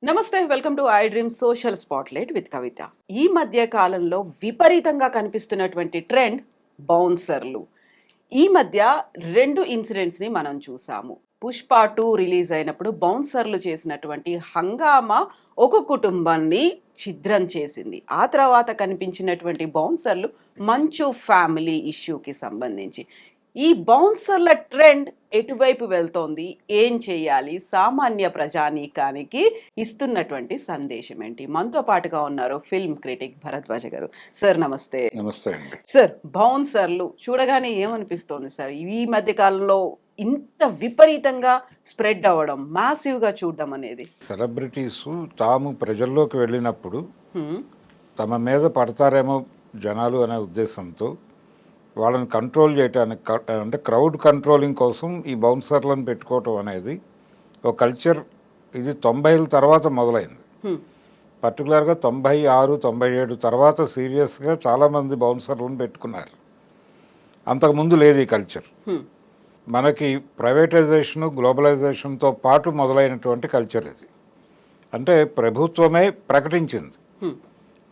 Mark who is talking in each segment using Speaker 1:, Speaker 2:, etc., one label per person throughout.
Speaker 1: నమస్తే, welcome to iDream social spotlight with Kavitha. ఈ మధ్య కాలంలో విపరీతంగా కనిపిస్తున్నటువంటి ట్రెండ్ బౌన్సర్లు. ఈ మధ్య 2 ఇన్సిడెంట్స్‌ని మనం చూసాము. 'పుష్ప 2' రిలీజ్ అయినప్పుడు బౌన్సర్లు చేసినటువంటి హంగామా ఒక కుటుంబాన్ని ఛిద్రం చేసింది. ఆ తర్వాత కనిపించినటువంటి బౌన్సర్లు 'మంచు ఫ్యామిలీ' ఇష్యూకి సంబంధించి. ఈ బౌన్సర్ల ట్రెండ్ ఎటువైపు వెళ్తోంది? ఏం చేయాలి? సామాన్య ప్రజానీకానికి ఇస్తున్నటువంటి సందేశం ఏంటి? మనతో పాటుగా ఉన్నారు ఫిల్మ్ క్రిటిక్ భరద్వాజ గారు. సార్ నమస్తే.
Speaker 2: నమస్తే అండి.
Speaker 1: సార్, బౌన్సర్లు చూడగానే ఏమనిపిస్తోంది సార్? ఈ మధ్య కాలంలో ఇంత విపరీతంగా స్ప్రెడ్ అవ్వడం, మాసివ్‌గా చూడడం అనేది.
Speaker 2: సెలబ్రిటీస్ తాము ప్రజల్లోకి వెళ్ళినప్పుడు
Speaker 1: హ్మ్.
Speaker 2: తమ మీద పడతారేమో జనాలు అనే ఉద్దేశంతో వాళ్ళని కంట్రోల్ చేయడానికి అంటే క్రౌడ్ కంట్రోలింగ్ కోసం ఈ బౌన్సర్లను పెట్టుకోవటం అనేది ఒక కల్చర్. ఇది 90ల తర్వాత మొదలైంది.
Speaker 1: హ్మ్.
Speaker 2: పర్టికులర్గా 96, 97 తర్వాత సీరియస్గా చాలామంది బౌన్సర్లను పెట్టుకున్నారు. అంతకుముందు లేదు ఈ కల్చర్.
Speaker 1: హ్మ్.
Speaker 2: మనకి ప్రైవేటైజేషను, గ్లోబలైజేషన్తో పాటు మొదలైనటువంటి కల్చర్ ఇది. అంటే ప్రభుత్వమే ప్రకటించింది,
Speaker 1: హ్మ్.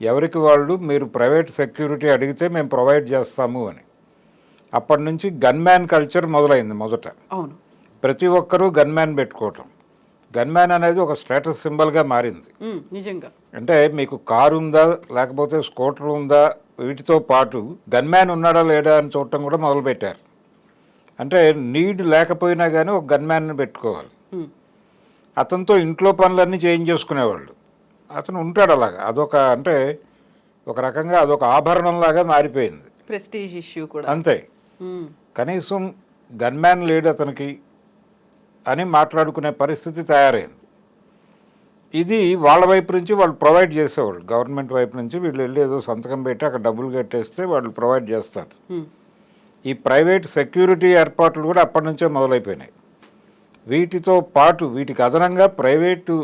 Speaker 2: ఎవరికి వాళ్ళు మీరు ప్రైవేట్ సెక్యూరిటీ అడిగితే మేము ప్రొవైడ్ చేస్తాము అని. అప్పటి నుంచి గన్మ్యాన్ కల్చర్ మొదలైంది. మొదట
Speaker 1: అవును.
Speaker 2: ప్రతి ఒక్కరూ గన్మ్యాన్ పెట్టుకోవటం. గన్మ్యాన్ అనేది ఒక స్టేటస్ సింబల్గా మారింది.
Speaker 1: నిజంగా.
Speaker 2: అంటే మీకు కారు ఉందా, లేకపోతే స్కూటర్ ఉందా, వీటితో పాటు గన్మ్యాన్ ఉన్నాడా లేడా అని చూడటం కూడా మొదలుపెట్టారు. అంటే నీడ్ లేకపోయినా కానీ ఒక గన్మ్యాన్ని పెట్టుకోవాలి. అతనితో ఇంట్లో పనులన్నీ చేంజ్ చేసుకునేవాళ్ళు. అతను ఉంటాడు అలాగా. అదొక అంటే ఒక రకంగా అదొక ఆభరణంలాగా మారిపోయింది.
Speaker 1: ప్రెస్టీజ్ ఇష్యూ కూడా.
Speaker 2: అంతే. కనీసం గన్మ్యాన్ లేడు అతనికి అని మాట్లాడుకునే పరిస్థితి తయారైంది. ఇది వాళ్ళ వైపు నుంచి వాళ్ళు ప్రొవైడ్ చేసేవాళ్ళు. గవర్నమెంట్ వైపు నుంచి వీళ్ళు వెళ్ళి ఏదో సంతకం పెట్టి అక్కడ డబ్బులు కట్టేస్తే వాళ్ళు ప్రొవైడ్ చేస్తారు. ఈ ప్రైవేట్ సెక్యూరిటీ ఏర్పాట్లు కూడా అప్పటి నుంచే మొదలైపోయినాయి. వీటితో పాటు వీటికి అదనంగా ప్రైవేటు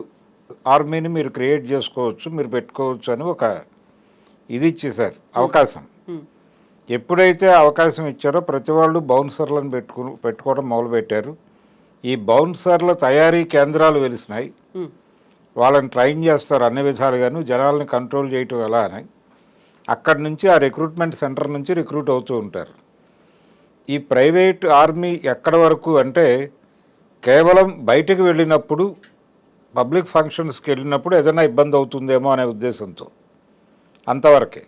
Speaker 2: ఆర్మీని మీరు క్రియేట్ చేసుకోవచ్చు, మీరు పెట్టుకోవచ్చు అని ఒక ఇది ఇచ్చేశారు, అవకాశం. ఎప్పుడైతే అవకాశం ఇచ్చారో ప్రతి వాళ్ళు బౌన్సర్లను పెట్టుకోవడం మొదలుపెట్టారు. ఈ బౌన్సర్ల తయారీ కేంద్రాలు వెలిసినాయి. వాళ్ళని ట్రైన్ చేస్తారు అన్ని విధాలుగాను, జనాలను కంట్రోల్ చేయటం ఎలా అని. అక్కడి నుంచి ఆ రిక్రూట్మెంట్ సెంటర్ నుంచి రిక్రూట్ అవుతూ ఉంటారు. ఈ ప్రైవేట్ ఆర్మీ ఎక్కడి వరకు అంటే కేవలం బయటకు వెళ్ళినప్పుడు, పబ్లిక్ ఫంక్షన్స్కి వెళ్ళినప్పుడు ఏదైనా ఇబ్బంది అవుతుందేమో అనే ఉద్దేశంతో అంతవరకే.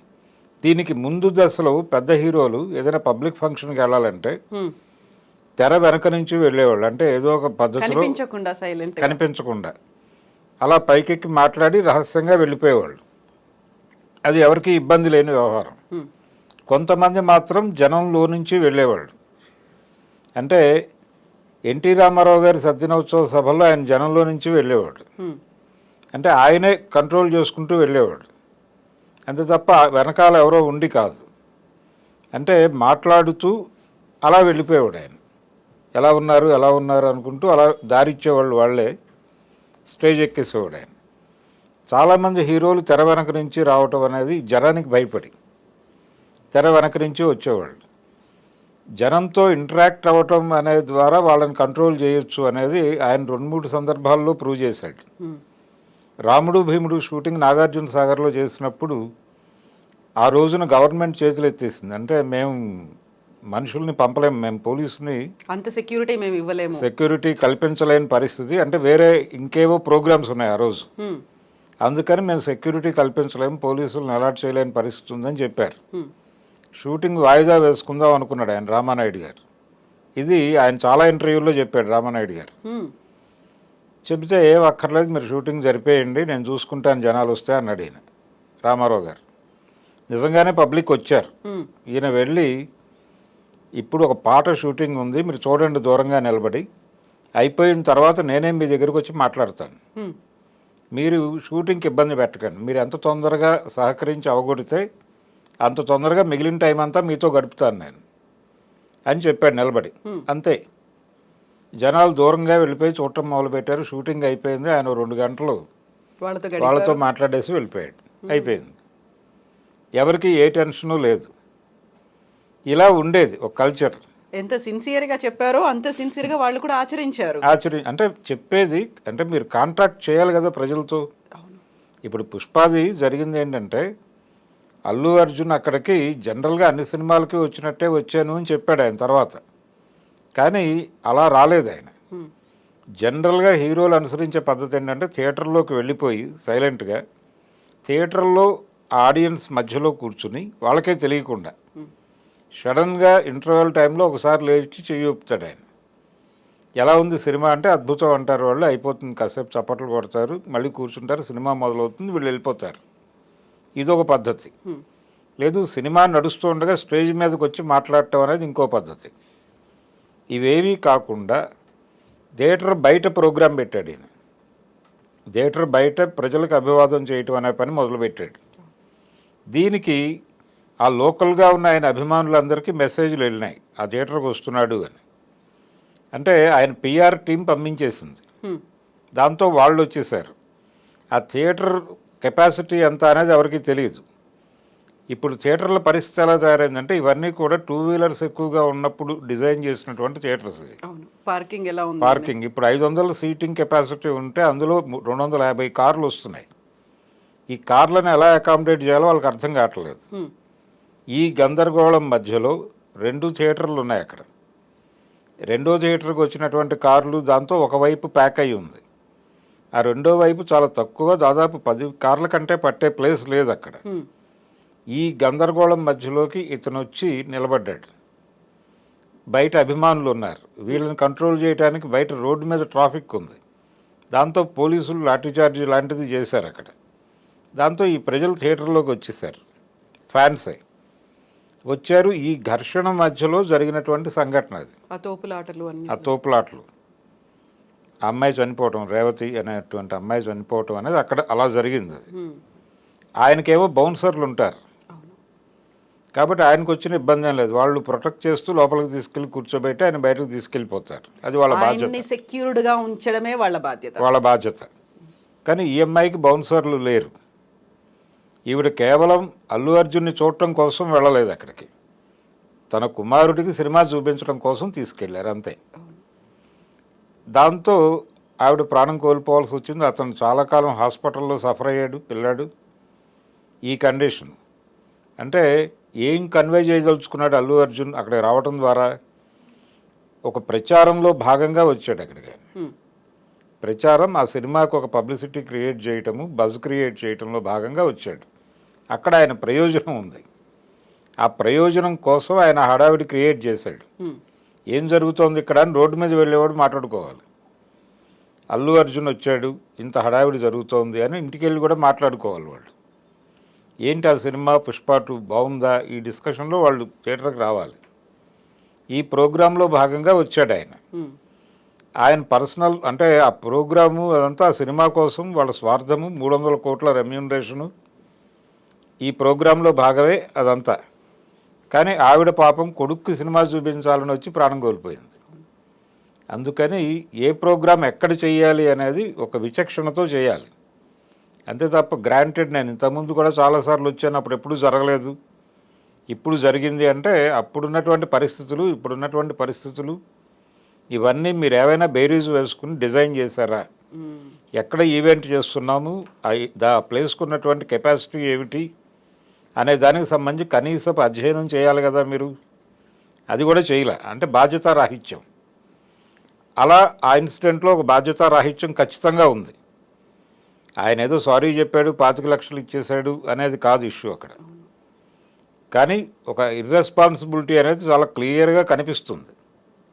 Speaker 2: దీనికి ముందు దశలో పెద్ద హీరోలు ఏదైనా పబ్లిక్ ఫంక్షన్కి వెళ్ళాలంటే తెర వెనక నుంచి వెళ్ళేవాళ్ళు. అంటే ఏదో ఒక పద్ధతిలో కనిపించకుండా అలా పైకెక్కి మాట్లాడి రహస్యంగా వెళ్ళిపోయేవాళ్ళు. అది ఎవరికి ఇబ్బంది లేని వ్యవహారం. కొంతమంది మాత్రం జనంలో నుంచి వెళ్ళేవాళ్ళు. అంటే ఎన్టీ రామారావు గారి సద్దినోత్సవ సభల్లో ఆయన జనంలో నుంచి వెళ్ళేవాడు. అంటే ఆయనే కంట్రోల్ చేసుకుంటూ వెళ్ళేవాడు. అంతే తప్ప వెనకాల ఎవరో ఉండి కాదు. అంటే మాట్లాడుతూ అలా వెళ్ళిపోయేవాడు ఆయన. ఎలా ఉన్నారు అనుకుంటూ అలా దారిచ్చేవాళ్ళు వాళ్ళే. స్టేజ్ ఎక్కేసేవాడు ఆయన. చాలామంది హీరోలు తెర వెనక నుంచి రావటం అనేది జనానికి భయపడి తెర వెనక నుంచి వచ్చేవాళ్ళు. జనంతో ఇంటరాక్ట్ అవ్వటం అనే ద్వారా వాళ్ళని కంట్రోల్ చేయొచ్చు అనేది ఆయన 2-3 సందర్భాల్లో ప్రూవ్ చేశాడు. రాముడు భీముడు షూటింగ్ నాగార్జున సాగర్లో చేసినప్పుడు ఆ రోజున గవర్నమెంట్ చేతులు ఎత్తేసింది. అంటే మేము మనుషుల్ని పంపలేము, మేము పోలీసుని
Speaker 1: అంత సెక్యూరిటీ మేము ఇవ్వలేము,
Speaker 2: సెక్యూరిటీ కల్పించలేని పరిస్థితి. అంటే వేరే ఇంకేవో ప్రోగ్రామ్స్ ఉన్నాయి ఆ రోజు, అందుకని మేము సెక్యూరిటీ కల్పించలేము, పోలీసులను అలాట్ చేయలేని పరిస్థితి ఉందని చెప్పారు. షూటింగ్ వాయిదా వేసుకుందాం అనుకున్నాడు ఆయన, రామానాయుడు గారు. ఇది ఆయన చాలా ఇంటర్వ్యూల్లో చెప్పాడు రామానాయుడు గారు. చెబితే ఏం అక్కర్లేదు, మీరు షూటింగ్ జరిపేయండి, నేను చూసుకుంటాను, జనాలు వస్తే అన్నాడు ఈయన, రామారావు గారు. నిజంగానే పబ్లిక్ వచ్చారు. ఈయన వెళ్ళి ఇప్పుడు ఒక పాట షూటింగ్ ఉంది, మీరు చూడండి దూరంగా నిలబడి, అయిపోయిన తర్వాత నేనే మీ దగ్గరికి వచ్చి మాట్లాడతాను, మీరు షూటింగ్కి ఇబ్బంది పెట్టకండి, మీరు ఎంత తొందరగా సహకరించి అవగొడితే అంత తొందరగా మిగిలిన టైం అంతా మీతో గడుపుతాను నేను అని చెప్పాడు నిలబడి. అంతే. జనాలు దూరంగా వెళ్ళిపోయి చూడటం మొదలుపెట్టారు. షూటింగ్ అయిపోయింది. ఆయన 2 గంటలు వాళ్ళతో మాట్లాడేసి వెళ్ళిపోయాడు. అయిపోయింది. ఎవరికి ఏ టెన్షను లేదు. ఇలా ఉండేది ఒక కల్చర్.
Speaker 1: ఎంత సిన్సియర్గా చెప్పారో అంత సిన్సియర్గా వాళ్ళు కూడా ఆచరించారు.
Speaker 2: అంటే చెప్పేది అంటే మీరు కాంట్రాక్ట్ చేయాలి కదా ప్రజలతో.
Speaker 1: అవును.
Speaker 2: ఇప్పుడు పుష్పాది జరిగింది ఏంటంటే అల్లు అర్జున్ అక్కడికి జనరల్గా అన్ని సినిమాలకి వచ్చినట్టే వచ్చాను అని చెప్పాడు ఆయన తర్వాత. కానీ అలా రాలేదు ఆయన.
Speaker 1: హ్మ్.
Speaker 2: జనరల్గా హీరోలు అనుసరించే పద్ధతి ఏంటంటే థియేటర్లోకి వెళ్ళిపోయి సైలెంట్గా థియేటర్లో ఆడియన్స్ మధ్యలో కూర్చుని వాళ్ళకే తెలియకుండా
Speaker 1: హ్మ్.
Speaker 2: సడన్గా ఇంటర్వెల్ టైంలో ఒకసారి లేచి చెయ్యి ఊపుతాడు ఆయన. ఎలా ఉంది సినిమా అంటే అద్భుతం అంటారు వాళ్ళు, అయిపోతుంది, కాసేపు చప్పట్లు కొడతారు, మళ్ళీ కూర్చుంటారు, సినిమా మొదలవుతుంది, వీళ్ళు వెళ్ళిపోతారు. ఇదొక పద్ధతి.
Speaker 1: హ్మ్.
Speaker 2: లేదు సినిమా నడుస్తూ ఉండగా స్టేజ్ మీదకి వచ్చి మాట్లాడటం అనేది ఇంకో పద్ధతి. ఇవేవీ కాకుండా థియేటర్ బయట ప్రోగ్రాం పెట్టాడు ఈయన. థియేటర్ బయట ప్రజలకు అభివాదం చేయటం అనే పని మొదలుపెట్టాడు. దీనికి ఆ లోకల్గా ఉన్న ఆయన అభిమానులందరికీ మెసేజ్లు వెళ్ళినాయి ఆ థియేటర్కి వస్తున్నాడు అని. అంటే ఆయన పిఆర్ టీం పంపించేసింది.
Speaker 1: హ్మ్.
Speaker 2: దాంతో వాళ్ళు వచ్చేసారు. ఆ థియేటర్ కెపాసిటీ ఎంత అనేది ఎవరికీ తెలియదు. ఇప్పుడు థియేటర్ల పరిస్థితి ఎలా తయారైందంటే ఇవన్నీ కూడా 2 వీలర్స్ ఎక్కువగా ఉన్నప్పుడు డిజైన్ చేసినటువంటి థియేటర్స్.
Speaker 1: అవును. పార్కింగ్ ఎలా ఉంది?
Speaker 2: పార్కింగ్ ఇప్పుడు 500 సీటింగ్ కెపాసిటీ ఉంటే అందులో 250 కార్లు వస్తున్నాయి. ఈ కార్లను ఎలా అకామిడేట్ చేయాలో వాళ్ళకి అర్థం కావట్లేదు.
Speaker 1: హ్మ్.
Speaker 2: ఈ గందరగోళం మధ్యలో 2 థియేటర్లు ఉన్నాయి అక్కడ. రెండో థియేటర్కి వచ్చినటువంటి కార్లు దాంతో ఒకవైపు ప్యాక్ అయి ఉంది. ఆ రెండో వైపు చాలా తక్కువ, దాదాపు 10 కార్ల కంటే పట్టే ప్లేస్ లేదు అక్కడ.
Speaker 1: హ్మ్.
Speaker 2: ఈ గందరగోళం మధ్యలోకి ఇతను వచ్చి నిలబడ్డాడు. బయట అభిమానులు ఉన్నారు, వీళ్ళని కంట్రోల్ చేయడానికి బయట రోడ్డు మీద ట్రాఫిక్ ఉంది. దాంతో పోలీసులు లాఠీచార్జ్ లాంటిది చేశారు అక్కడ. దాంతో ఈ ప్రజలు థియేటర్లోకి వచ్చేసారు, ఫ్యాన్సే వచ్చారు. ఈ ఘర్షణ మధ్యలో జరిగినటువంటి సంఘటన అది.
Speaker 1: ఆ తోపులాటలు అన్ని.
Speaker 2: ఆ తోపులాటలు, ఆ అమ్మాయి చనిపోవటం, రేవతి అనేటువంటి అమ్మాయి చనిపోవటం అనేది అక్కడ అలా జరిగింది. అది
Speaker 1: హ్మ్.
Speaker 2: ఆయనకేమో బౌన్సర్లు ఉంటారు
Speaker 1: అవును.
Speaker 2: కాబట్టి ఆయనకు వచ్చిన ఇబ్బంది ఏం లేదు. వాళ్ళు ప్రొటెక్ట్ చేస్తూ లోపలికి తీసుకెళ్ళి కూర్చోబెట్టి ఆయన బయటకు తీసుకెళ్ళిపోతారు. అది వాళ్ళ బాధ్యత.
Speaker 1: ఆయన్ని సెక్యూర్డ్గా ఉంచడమే వాళ్ళ బాధ్యత.
Speaker 2: వాళ్ళ బాధ్యత. కానీ ఈ అమ్మాయికి బౌన్సర్లు లేరు. ఈవిడ కేవలం అల్లు అర్జున్ని చూడటం కోసం వెళ్ళలేదు అక్కడికి, తన కుమారుడికి సినిమా చూపించడం కోసం తీసుకెళ్లారు అంతే. దాంతో ఆవిడ ప్రాణం కోల్పోవాల్సి వచ్చింది. అతను చాలా కాలం హాస్పిటల్లో సఫర్ అయ్యాడు పిల్లాడు. ఈ కండిషన్ అంటే ఏం కన్వే చేయదలుచుకున్నాడు అల్లు అర్జున్ అక్కడికి రావడం ద్వారా? ఒక ప్రచారంలో భాగంగా వచ్చాడు అక్కడికి.
Speaker 1: హ్మ్.
Speaker 2: ప్రచారం, ఆ సినిమాకు ఒక పబ్లిసిటీ క్రియేట్ చేయటము, బజ్ క్రియేట్ చేయటంలో భాగంగా వచ్చాడు. అక్కడ ఆయన ప్రయోజనం ఉంది. ఆ ప్రయోజనం కోసం ఆయన హడావిడి క్రియేట్ చేశాడు.
Speaker 1: హ్మ్.
Speaker 2: ఏం జరుగుతోంది ఇక్కడ అని రోడ్డు మీద వెళ్ళేవాడు మాట్లాడుకోవాలి. అల్లు అర్జున్ వచ్చాడు, ఇంత హడావిడి జరుగుతోంది అని ఇంటికి వెళ్ళి కూడా మాట్లాడుకోవాలి వాళ్ళు. ఏంటి ఆ సినిమా పుష్ప 2 బాగుందా, ఈ డిస్కషన్లో వాళ్ళు థియేటర్కి రావాలి. ఈ ప్రోగ్రాంలో భాగంగా వచ్చాడు ఆయన.
Speaker 1: హ్మ్.
Speaker 2: ఆయన పర్సనల్ అంటే ఆ ప్రోగ్రాము అదంతా ఆ సినిమా కోసం వాళ్ళ స్వార్థము, 300 కోట్ల రెమ్యూనరేషను ఈ ప్రోగ్రాంలో భాగమే అదంతా. కానీ ఆవిడ పాపం కొడుక్కి సినిమా చూపించాలని వచ్చి ప్రాణం కోల్పోయింది. అందుకని ఏ ప్రోగ్రాం ఎక్కడ చేయాలి అనేది ఒక విచక్షణతో చేయాలి అంతే తప్ప గ్రాంటెడ్. నేను ఇంతకుముందు కూడా చాలాసార్లు వచ్చాను, అప్పుడు ఎప్పుడు జరగలేదు, ఇప్పుడు జరిగింది అంటే అప్పుడున్నటువంటి పరిస్థితులు ఇప్పుడున్నటువంటి పరిస్థితులు ఇవన్నీ మీరు ఏవైనా బేరీజు వేసుకుని డిజైన్ చేశారా?
Speaker 1: హ్మ్.
Speaker 2: ఎక్కడ ఈవెంట్ చేస్తున్నాము, దా ప్లేస్కు ఉన్నటువంటి కెపాసిటీ ఏమిటి అనే దానికి సంబంధించి కనీసపు అధ్యయనం చేయాలి కదా మీరు. అది కూడా చేయలే. అంటే బాధ్యతారాహిత్యం. అలా ఆ ఇన్సిడెంట్లో ఒక బాధ్యతారాహిత్యం ఖచ్చితంగా ఉంది. ఆయన ఏదో సారీ చెప్పాడు, 25 లక్షలు ఇచ్చేశాడు అనేది కాదు ఇష్యూ అక్కడ. కానీ ఒక ఇర్రెస్పాన్సిబిలిటీ అనేది చాలా క్లియర్గా కనిపిస్తుంది.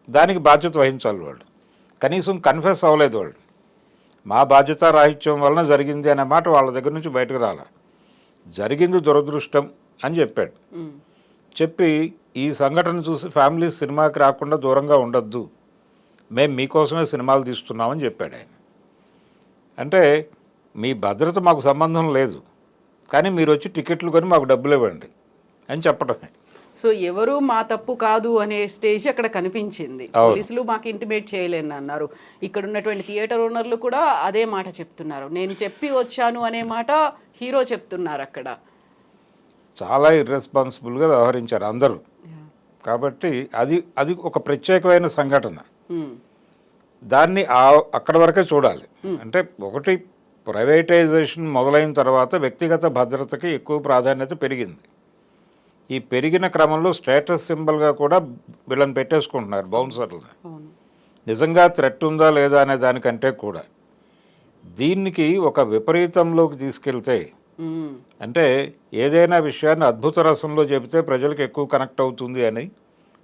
Speaker 2: దానికి బాధ్యత వహించాలి వాళ్ళు. కనీసం కన్ఫెస్ అవ్వలేదు వాళ్ళు. మా బాధ్యతారాహిత్యం వలన జరిగింది అనే మాట వాళ్ళ దగ్గర నుంచి బయటకు రాలే. జరిగింది దురదృష్టం అని చెప్పాడు.
Speaker 1: హ్మ్.
Speaker 2: చెప్పి ఈ సంఘటన చూసి ఫ్యామిలీస్ సినిమాకి రాకుండా దూరంగా ఉండొద్దు, మేము మీకోసమే సినిమాలు తీస్తున్నామని చెప్పాడు ఆయన. అంటే మీ భద్రత మాకు సంబంధం లేదు, కానీ మీరు వచ్చి టికెట్లు కొని మాకు డబ్బులు ఇవ్వండి అని చెప్పడమే.
Speaker 1: సో ఎవరు మా తప్పు కాదు అనే స్టేజ్ అక్కడ కనిపించింది. పోలీసులు మాకు ఇంటిమేట్ చేయలేని అన్నారు. ఇక్కడ ఉన్నటువంటి థియేటర్ ఓనర్లు కూడా అదే మాట చెప్తున్నారు. నేను చెప్పి వచ్చాను అనే మాట హీరో చెప్తున్నారు అక్కడ.
Speaker 2: చాలా ఇర్రెస్పాన్సిబుల్గా వ్యవహరించారు అందరూ. కాబట్టి అది అది ఒక ప్రత్యేకమైన సంఘటన.
Speaker 1: ఉమ్,
Speaker 2: దాన్ని అక్కడ వరకే చూడాలి. అంటే ఒకటి ప్రైవేటైజేషన్ మొదలైన తర్వాత వ్యక్తిగత భద్రతకి ఎక్కువ ప్రాధాన్యత పెరిగింది. ఈ పెరిగిన క్రమంలో స్టేటస్ సింబల్గా కూడా వీళ్ళని పెట్టేసుకుంటున్నారు బౌన్సర్లు.
Speaker 1: అవును.
Speaker 2: నిజంగా థ్రెట్ ఉందా లేదా అనే దానికంటే కూడా దీనికి ఒక విపరీతంలోకి తీసుకెళ్తే,
Speaker 1: ఉమ్,
Speaker 2: అంటే ఏదైనా విషయాన్ని అద్భుత రసంలో చెబితే ప్రజలకు ఎక్కువ కనెక్ట్ అవుతుంది అని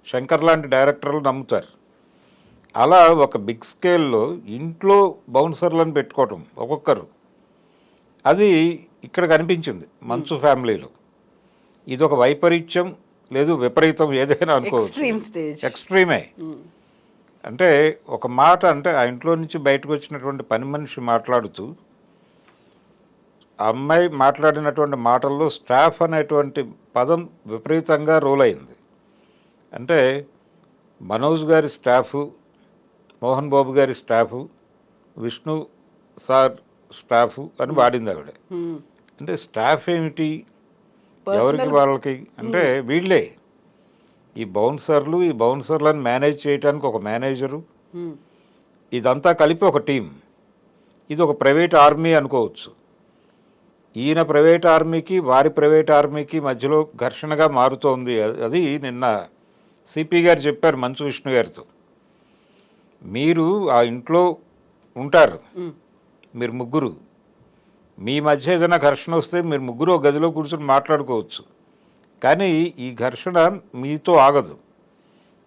Speaker 2: శంకర్ లాంటి డైరెక్టర్లు నమ్ముతారు. అలా ఒక బిగ్ స్కేల్లో ఇంట్లో బౌన్సర్లను పెట్టుకోవటం ఒక్కొక్కరు, అది ఇక్కడ కనిపించింది మంచు ఫ్యామిలీలో. ఇది ఒక వైపరీత్యం, లేదు విపరీతం, ఏదైనా అనుకోవచ్చు.
Speaker 1: Extreme stage.
Speaker 2: ఎక్స్ట్రీమే.
Speaker 1: ఉమ్,
Speaker 2: అంటే ఒక మాట, అంటే ఆ ఇంట్లో నుంచి బయటకు వచ్చినటువంటి పని మనిషి మాట్లాడుతూ ఆ అమ్మాయి మాట్లాడినటువంటి మాటల్లో స్టాఫ్ అనేటువంటి పదం విపరీతంగా రోల్ అయింది. అంటే మనోజ్ గారి స్టాఫు, మోహన్ బాబు గారి స్టాఫు, విష్ణు సార్ స్టాఫు అని వాడింది ఆవిడ.
Speaker 1: ఉమ్,
Speaker 2: అంటే స్టాఫ్ ఏమిటి,
Speaker 1: Personal-
Speaker 2: ఎవరికి వాళ్ళకి అంటే వీళ్ళే ఈ బౌన్సర్లను మేనేజ్ చేయడానికి ఒక మేనేజరు,
Speaker 1: ఉమ్,
Speaker 2: ఇదంతా కలిపి ఒక టీం. ఇది ఒక ప్రైవేట్ ఆర్మీ అనుకోవచ్చు. ఈయన ప్రైవేట్ ఆర్మీకి వారి ప్రైవేట్ ఆర్మీకి మధ్యలో ఘర్షణగా మారుతోంది. అది నిన్న సిపి గారు చెప్పారు మంచు విష్ణు గారితో. మీరు ఆ ఇంట్లో ఉంటారు,
Speaker 1: ఉమ్,
Speaker 2: మీరు ముగ్గురు, మీ మధ్య ఏదైనా ఘర్షణ వస్తే మీరు ముగ్గురు ఒక గదిలో కూర్చొని మాట్లాడుకోవచ్చు. కానీ ఈ ఘర్షణ మీతో ఆగదు,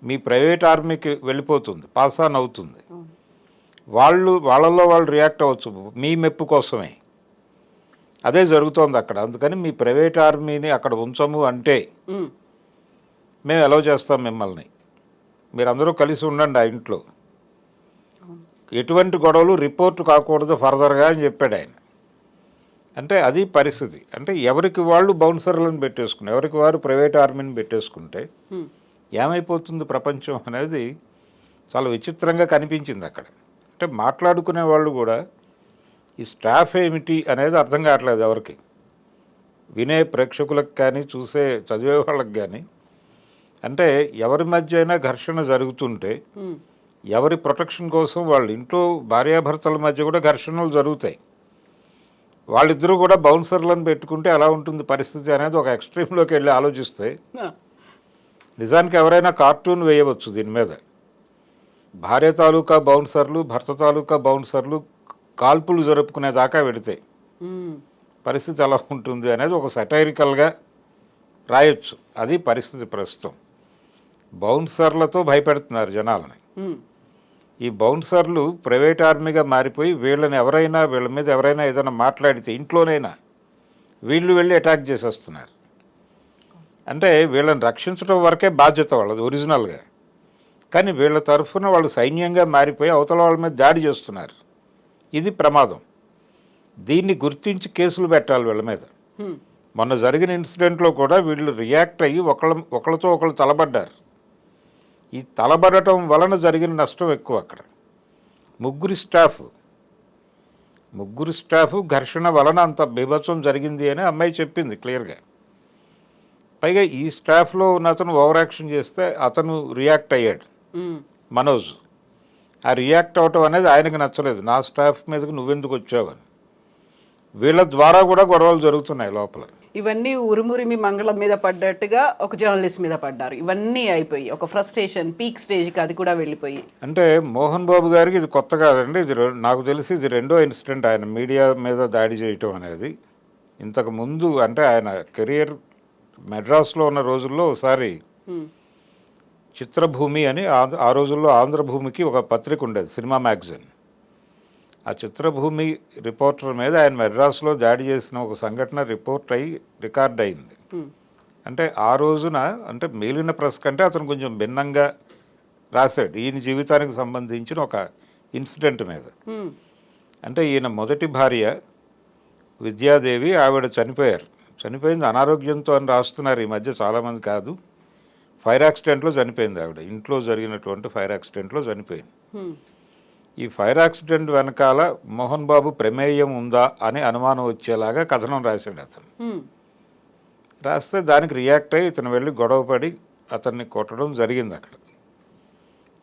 Speaker 2: మీ ప్రైవేట్ ఆర్మీకి వెళ్ళిపోతుంది, పాస్ ఆన్ అవుతుంది.
Speaker 1: అవును.
Speaker 2: వాళ్ళల్లో వాళ్ళు రియాక్ట్ అవ్వచ్చు మీ మెప్పు కోసమే. అదే జరుగుతోంది అక్కడ. అందుకని మీ ప్రైవేట్ ఆర్మీని అక్కడ ఉంచము అంటే
Speaker 1: ఉమ్,
Speaker 2: మేము అలౌ చేస్తాం మిమ్మల్ని, మీరందరూ కలిసి ఉండండి ఆ ఇంట్లో, ఎటువంటి గొడవలు రిపోర్ట్ కాకూడదు ఫర్దర్గా అని చెప్పాడు ఆయన. అంటే అది పరిస్థితి. అంటే ఎవరికి వాళ్ళు బౌన్సర్లను పెట్టేసుకుని, ఎవరికి వారు ప్రైవేట్ ఆర్మీని పెట్టేసుకుంటే
Speaker 1: ఉమ్,
Speaker 2: ఏమైపోతుంది ప్రపంచం అనేది చాలా విచిత్రంగా కనిపించింది అక్కడ. అంటే మాట్లాడుకునే వాళ్ళు కూడా ఈ స్టాఫ్ ఏమిటి అనేది అర్థం కావట్లేదు ఎవరికి, వినే ప్రేక్షకులకు కానీ చదివే వాళ్ళకి కానీ. అంటే ఎవరి మధ్య అయినా ఘర్షణ జరుగుతుంటే
Speaker 1: ఉమ్,
Speaker 2: ఎవరి ప్రొటెక్షన్ కోసం వాళ్ళ ఇంట్లో భార్యాభర్తల మధ్య కూడా ఘర్షణలు జరుగుతాయి. వాళ్ళిద్దరూ కూడా బౌన్సర్లను పెట్టుకుంటే ఎలా ఉంటుంది పరిస్థితి అనేది ఒక ఎక్స్ట్రీమ్లోకి వెళ్ళి ఆలోచిస్తే
Speaker 1: ఆ,
Speaker 2: నిజానికి ఎవరైనా కార్టూన్ వేయవచ్చు దీని మీద. భార్య తాలూకా బౌన్సర్లు, భర్త తాలూకా బౌన్సర్లు కాల్పులు జరుపుకునేదాకా వెడితే
Speaker 1: ఉమ్,
Speaker 2: పరిస్థితి ఎలా ఉంటుంది అనేది ఒక సటైరికల్గా రాయొచ్చు. అది పరిస్థితి ప్రస్తుతం. బౌన్సర్లతో భయపెడుతున్నారు జనాలని.
Speaker 1: ఉమ్,
Speaker 2: ఈ బౌన్సర్లు ప్రైవేట్ ఆర్మీగా మారిపోయి వీళ్ళ మీద ఎవరైనా ఏదైనా మాట్లాడితే ఇంట్లోనైనా వీళ్ళు వెళ్ళి అటాక్ చేసేస్తున్నారు. అంటే వీళ్ళని రక్షించడం వరకే బాధ్యత వాళ్ళది ఒరిజినల్గా. కానీ వీళ్ళ తరఫున వాళ్ళు సైన్యంగా మారిపోయి అవతల వాళ్ళ మీద దాడి చేస్తున్నారు. ఇది ప్రమాదం. దీన్ని గుర్తించి కేసులు పెట్టాలి వీళ్ళ మీద.
Speaker 1: ఉమ్,
Speaker 2: మొన్న జరిగిన ఇన్సిడెంట్లో కూడా వీళ్ళు రియాక్ట్ అయ్యి ఒకళ్ళతో ఒకళ్ళు తలబడ్డారు. ఈ తలబడటం వలన జరిగిన నష్టం ఎక్కువ అక్కడ. ముగ్గురు స్టాఫ్ ఘర్షణ వలన అంత బీభత్సం జరిగింది అని అమ్మాయి చెప్పింది క్లియర్గా. పైగా ఈ స్టాఫ్లో ఉన్న అతను ఓవర్ యాక్షన్ చేస్తే అతను రియాక్ట్ అయ్యాడు,
Speaker 1: ఉమ్,
Speaker 2: మనోజ్. ఆ రియాక్ట్ అవ్వటం అనేది ఆయనకు నచ్చలేదు. నా స్టాఫ్ మీదకి నువ్వెందుకు వచ్చావని. వీళ్ళ ద్వారా కూడా గొడవలు జరుగుతున్నాయి లోపల.
Speaker 1: ఇవన్నీ ఉరుమురిమి మంగళం మీద పడ్డట్టుగా ఒక జర్నలిస్ట్ మీద పడ్డారు. ఇవన్నీ అయిపోయి ఒక ఫ్రస్ట్రేషన్ పీక్ స్టేజ్కి అది కూడా వెళ్ళిపోయి.
Speaker 2: అంటే మోహన్ బాబు గారికి ఇది కొత్త కాదండి. నాకు తెలిసి ఇది రెండో ఇన్సిడెంట్ ఆయన మీడియా మీద దాడి చేయటం అనేది. ఇంతకు ముందు అంటే ఆయన కెరియర్ మెడ్రాస్లో ఉన్న రోజుల్లో ఒకసారి
Speaker 1: ఉమ్,
Speaker 2: చిత్రభూమి అని ఆ రోజుల్లో ఆంధ్రభూమికి ఒక పత్రిక ఉండేది, సినిమా మ్యాగజైన్. ఆ చిత్రభూమి రిపోర్టర్ మీద ఆయన మెడ్రాస్లో దాడి చేసిన ఒక సంఘటన రిపోర్ట్ అయ్యి రికార్డ్ అయింది.
Speaker 1: ఉమ్,
Speaker 2: అంటే ఆ రోజున అంటే మిగిలిన ప్రెస్ కంటే అతను కొంచెం భిన్నంగా రాశాడు ఈయన జీవితానికి సంబంధించిన ఒక ఇన్సిడెంట్ మీద.
Speaker 1: ఉమ్,
Speaker 2: అంటే ఈయన మొదటి భార్య విద్యాదేవి, ఆవిడ చనిపోయింది అనారోగ్యంతో అని రాస్తున్నారు ఈ మధ్య చాలామంది. కాదు, ఫైర్ యాక్సిడెంట్లో చనిపోయింది ఆవిడ. ఇంట్లో జరిగినటువంటి ఫైర్ యాక్సిడెంట్లో చనిపోయింది.
Speaker 1: ఉమ్,
Speaker 2: ఈ ఫైర్ యాక్సిడెంట్ వెనకాల మోహన్ బాబు ప్రమేయం ఉందా అని అనుమానం వచ్చేలాగా కథనం రాశాడు అతను.
Speaker 1: ఉమ్,
Speaker 2: రాస్తే దానికి రియాక్ట్ అయ్యి ఇతను వెళ్ళి గొడవపడి అతన్ని కొట్టడం జరిగింది అక్కడ.